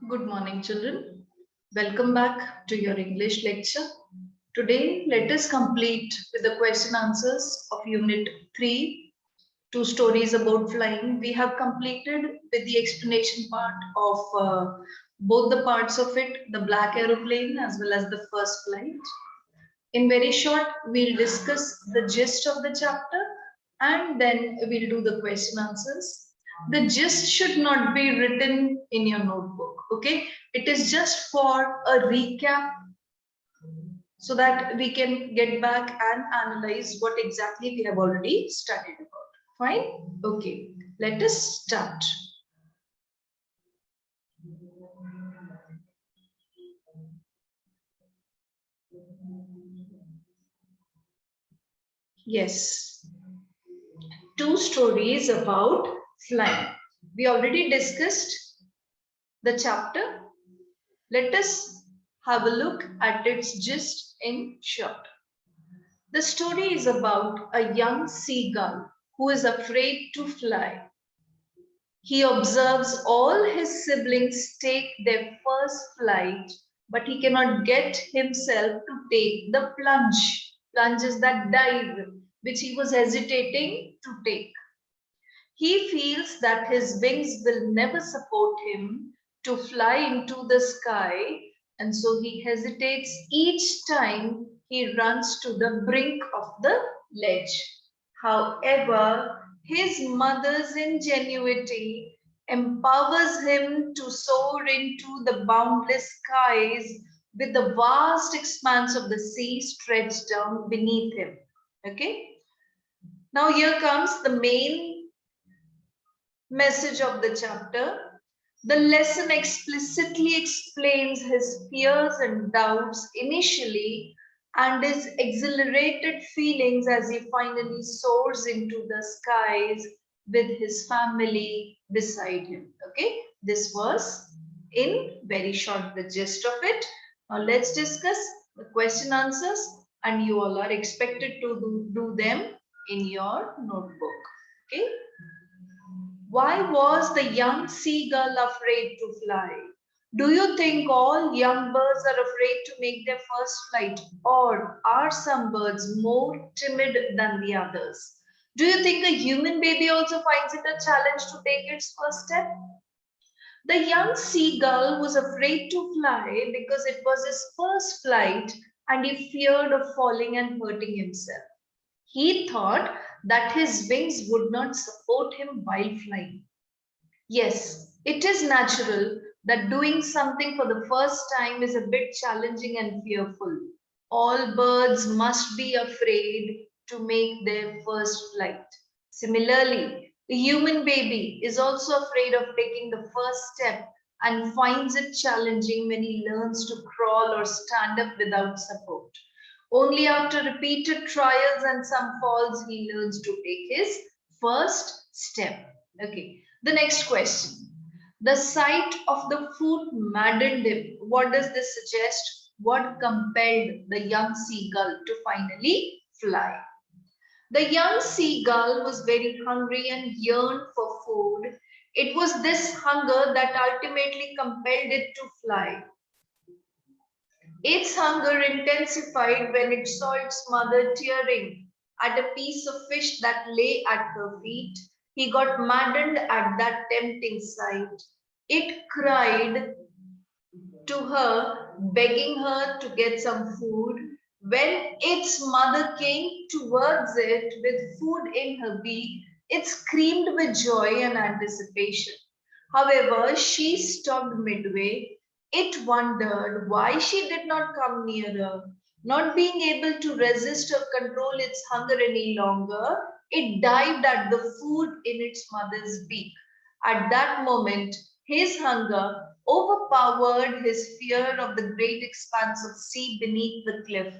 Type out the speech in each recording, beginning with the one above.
Good morning, children. Welcome back to your English lecture. Today, let us complete with the question answers of Unit 3, two stories about flying. We have completed with the explanation part of both the parts of it, the black aeroplane as well as the first flight. In very short, we'll discuss the gist of the chapter and then we'll do the question answers. The gist should not be written in your notebook, okay? It is just for a recap so that we can get back and analyze what exactly we have already studied about. Fine? Okay, let us start. Yes, two stories about flying. We already discussed the chapter. Let us have a look at its gist in short. The story is about a young seagull who is afraid to fly. He observes all his siblings take their first flight, but he cannot get himself to take the plunge. Plunge is that dive which he was hesitating to take. He feels that his wings will never support him to fly into the sky, and so he hesitates each time he runs to the brink of the ledge. However, his mother's ingenuity empowers him to soar into the boundless skies with the vast expanse of the sea stretched down beneath him. Okay? Now, here comes the main message of the chapter. The lesson explicitly explains his fears and doubts initially and his exhilarated feelings as he finally soars into the skies with his family beside him. Okay, this was in very short the gist of it. Now let's discuss the question answers, and you all are expected to do them in your notebook. Okay. Why was the young seagull afraid to fly? Do you think all young birds are afraid to make their first flight, or are some birds more timid than the others? Do you think a human baby also finds it a challenge to take its first step? The young seagull was afraid to fly because it was his first flight and he feared of falling and hurting himself. He thought that his wings would not support him while flying. Yes, it is natural that doing something for the first time is a bit challenging and fearful. All birds must be afraid to make their first flight. Similarly, the human baby is also afraid of taking the first step and finds it challenging when he learns to crawl or stand up without support. Only after repeated trials and some falls he learns to take his first step. Okay. The next question. The sight of the food maddened him. What does this suggest? What compelled the young seagull to finally fly? The young seagull was very hungry and yearned for food. It was this hunger that ultimately compelled it to fly. Its hunger intensified when it saw its mother tearing at a piece of fish that lay at her feet. He got maddened at that tempting sight. It cried to her, begging her to get some food. When its mother came towards it with food in her beak, it screamed with joy and anticipation. However, she stopped midway. It wondered why she did not come nearer. Not being able to resist or control its hunger any longer, it dived at the food in its mother's beak. At that moment, his hunger overpowered his fear of the great expanse of sea beneath the cliff.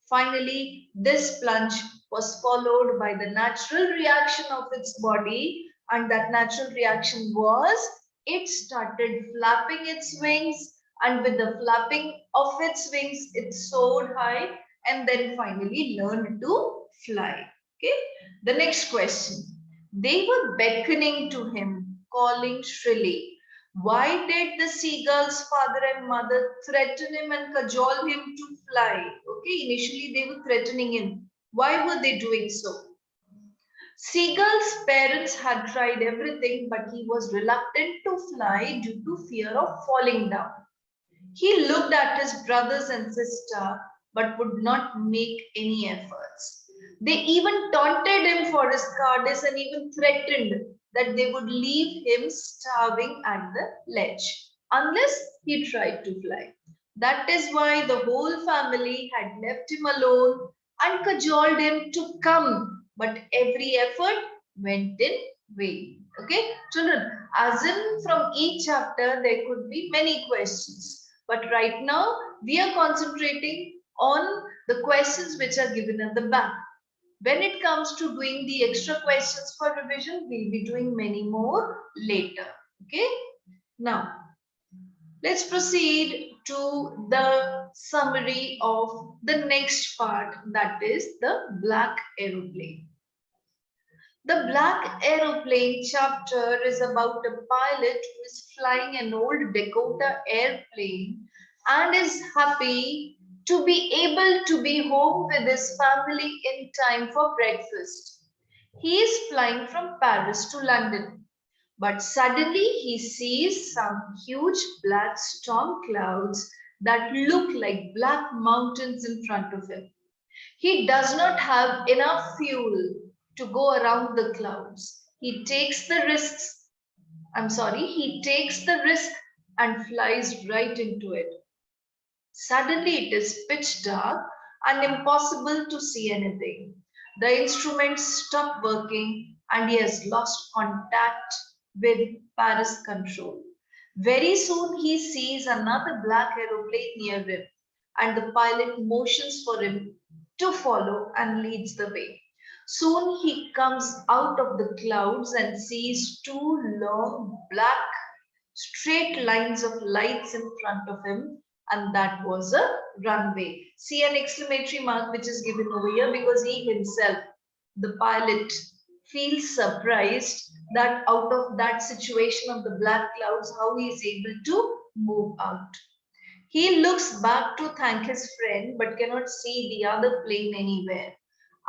Finally, this plunge was followed by the natural reaction of its body, and that natural reaction was it started flapping its wings, and with the flapping of its wings, it soared high and then finally learned to fly. Okay, the next question. They were beckoning to him, calling shrilly. Why did the seagull's father and mother threaten him and cajole him to fly? Okay, initially they were threatening him. Why were they doing so? Seagull's parents had tried everything, but he was reluctant to fly due to fear of falling down. He looked at his brothers and sister, but would not make any efforts. They even taunted him for his cowardice and even threatened that they would leave him starving at the ledge unless he tried to fly. That is why the whole family had left him alone and cajoled him to come, but every effort went in vain. Okay, children, as in from each chapter, there could be many questions. But right now, we are concentrating on the questions which are given at the back. When it comes to doing the extra questions for revision, we'll be doing many more later. Okay. Now, let's proceed to the summary of the next part, that is the black aeroplane. The Black Aeroplane chapter is about a pilot who is flying an old Dakota airplane and is happy to be able to be home with his family in time for breakfast. He is flying from Paris to London, but suddenly he sees some huge black storm clouds that look like black mountains in front of him. He does not have enough fuel to go around the clouds. He takes the risk and flies right into it. Suddenly it is pitch dark and impossible to see anything. The instruments stop working and he has lost contact with Paris control. Very soon he sees another black aeroplane near him and the pilot motions for him to follow and leads the way. Soon he comes out of the clouds and sees two long black straight lines of lights in front of him, and that was a runway. See an exclamatory mark which is given over here because he himself, the pilot, feels surprised that out of that situation of the black clouds, how he is able to move out. He looks back to thank his friend but cannot see the other plane anywhere.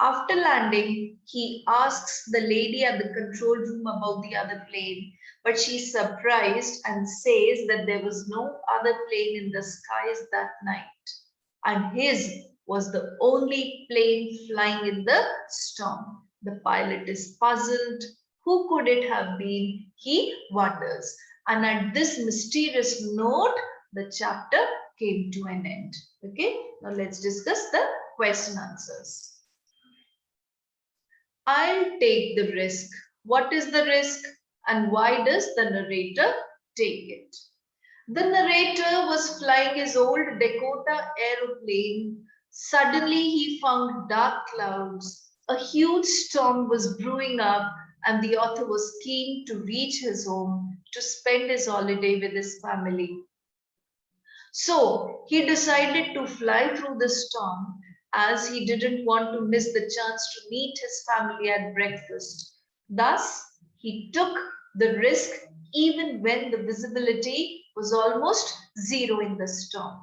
After landing, he asks the lady at the control room about the other plane, but she's surprised and says that there was no other plane in the skies that night, and his was the only plane flying in the storm. The pilot is puzzled. Who could it have been? He wonders. And at this mysterious note, the chapter came to an end. Okay, now let's discuss the question answers. I'll take the risk. What is the risk and why does the narrator take it? The narrator was flying his old Dakota aeroplane. Suddenly he found dark clouds. A huge storm was brewing up and the author was keen to reach his home to spend his holiday with his family. So he decided to fly through the storm as he didn't want to miss the chance to meet his family at breakfast. Thus, he took the risk even when the visibility was almost zero in the storm.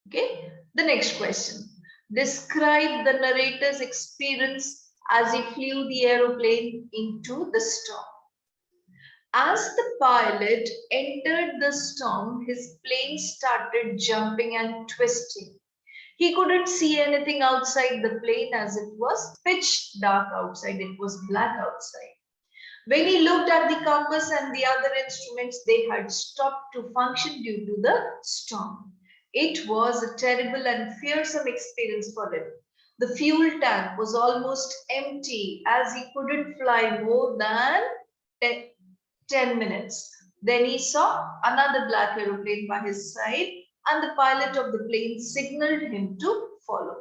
Okay, the next question. Describe the narrator's experience as he flew the aeroplane into the storm. As the pilot entered the storm, his plane started jumping and twisting. He couldn't see anything outside the plane as it was pitch dark outside. It was black outside. When he looked at the compass and the other instruments, they had stopped to function due to the storm. It was a terrible and fearsome experience for him. The fuel tank was almost empty as he couldn't fly more than 10 minutes. Then he saw another black aeroplane by his side and the pilot of the plane signaled him to follow.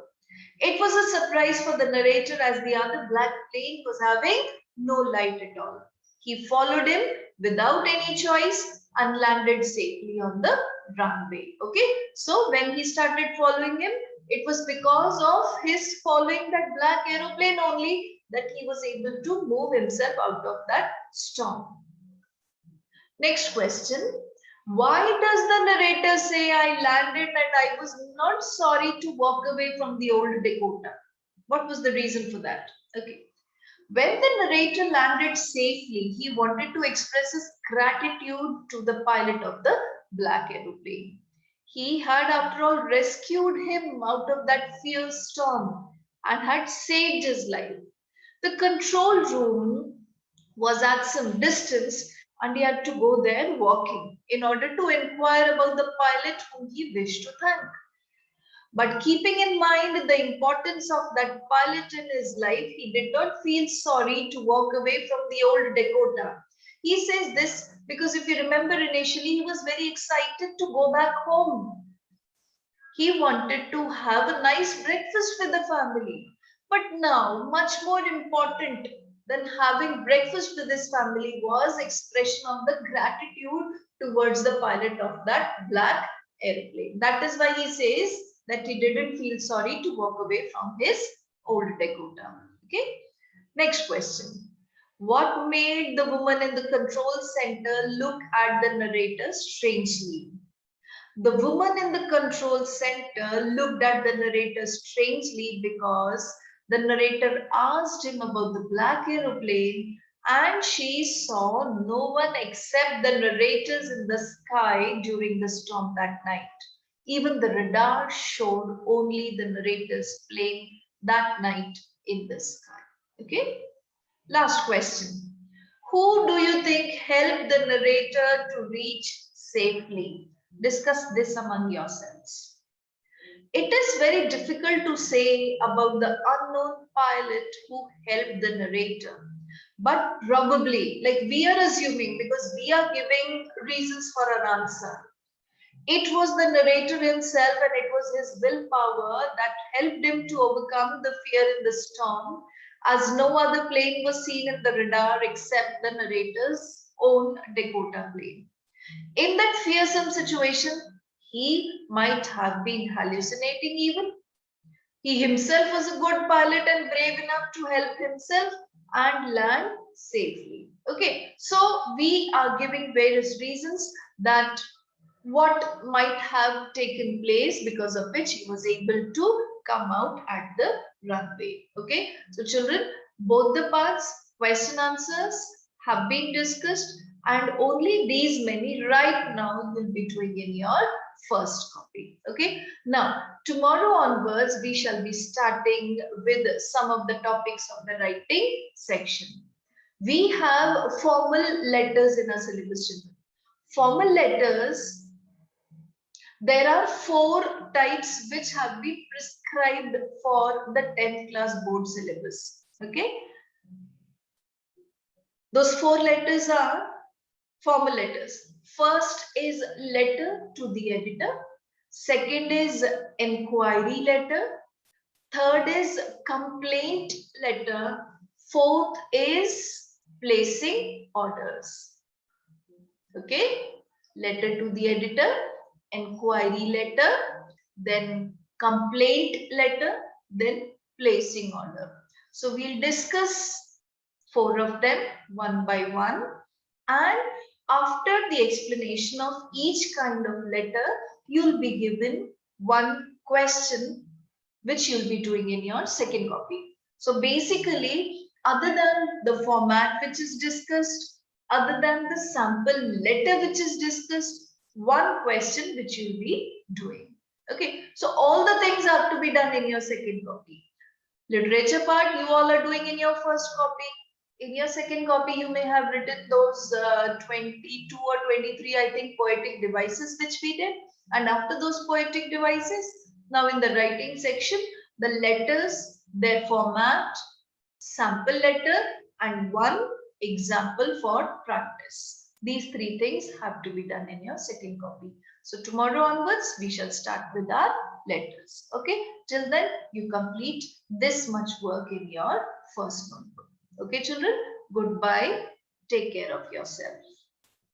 It was a surprise for the narrator as the other black plane was having no light at all. He followed him without any choice and landed safely on the runway. Okay, so when he started following him, it was because of his following that black aeroplane only that he was able to move himself out of that storm. Next question. Why does the narrator say I landed and I was not sorry to walk away from the old Dakota? What was the reason for that? Okay. When the narrator landed safely, he wanted to express his gratitude to the pilot of the black aeroplane. He had, after all, rescued him out of that fierce storm and had saved his life. The control room was at some distance and he had to go there walking in order to inquire about the pilot whom he wished to thank. But keeping in mind the importance of that pilot in his life, he did not feel sorry to walk away from the old Dakota. He says this because if you remember initially, he was very excited to go back home. He wanted to have a nice breakfast with the family. But now, much more important than having breakfast with his family was expression of the gratitude towards the pilot of that black airplane. That is why he says that he didn't feel sorry to walk away from his old Dakota. Okay. Next question. What made the woman in the control center look at the narrator strangely? The woman in the control center looked at the narrator strangely because the narrator asked him about the black aeroplane and she saw no one except the narrators in the sky during the storm that night. Even the radar showed only the narrator's plane that night in the sky. Okay? Last question. Who do you think helped the narrator to reach safely? Discuss this among yourselves. It is very difficult to say about the unknown pilot who helped the narrator. But probably, like we are assuming, because we are giving reasons for an answer, it was the narrator himself and it was his willpower that helped him to overcome the fear in the storm, as no other plane was seen in the radar except the narrator's own Dakota plane. In that fearsome situation, he might have been hallucinating even. He himself was a good pilot and brave enough to help himself and land safely. Okay, so we are giving various reasons that what might have taken place because of which he was able to come out at the runway. Okay, so children, both the parts, question answers have been discussed and only these many right now will be doing in your first copy. Okay, now tomorrow onwards we shall be starting with some of the topics of the writing section. We have formal letters in our syllabus, children. Formal letters, there are 4 types which have been prescribed for the 10th class board syllabus. Okay. Those 4 letters are formal letters. First is letter to the editor. Second is inquiry letter. Third is complaint letter. Fourth is placing orders. Okay. Letter to the editor, inquiry letter, then complaint letter, then placing order. So we'll discuss 4 of them one by one, and after the explanation of each kind of letter, you'll be given one question which you'll be doing in your second copy. So basically, other than the format which is discussed, other than the sample letter which is discussed, one question which you'll be doing. Okay, so all the things have to be done in your second copy. Literature part you all are doing in your first copy. In your second copy, you may have written those 22 or 23, I think, poetic devices which we did. And after those poetic devices, now in the writing section, the letters, their format, sample letter, and one example for practice. These 3 things have to be done in your second copy. So tomorrow onwards, we shall start with our letters. Okay, till then, you complete this much work in your first notebook. Okay, children, goodbye. Take care of yourself.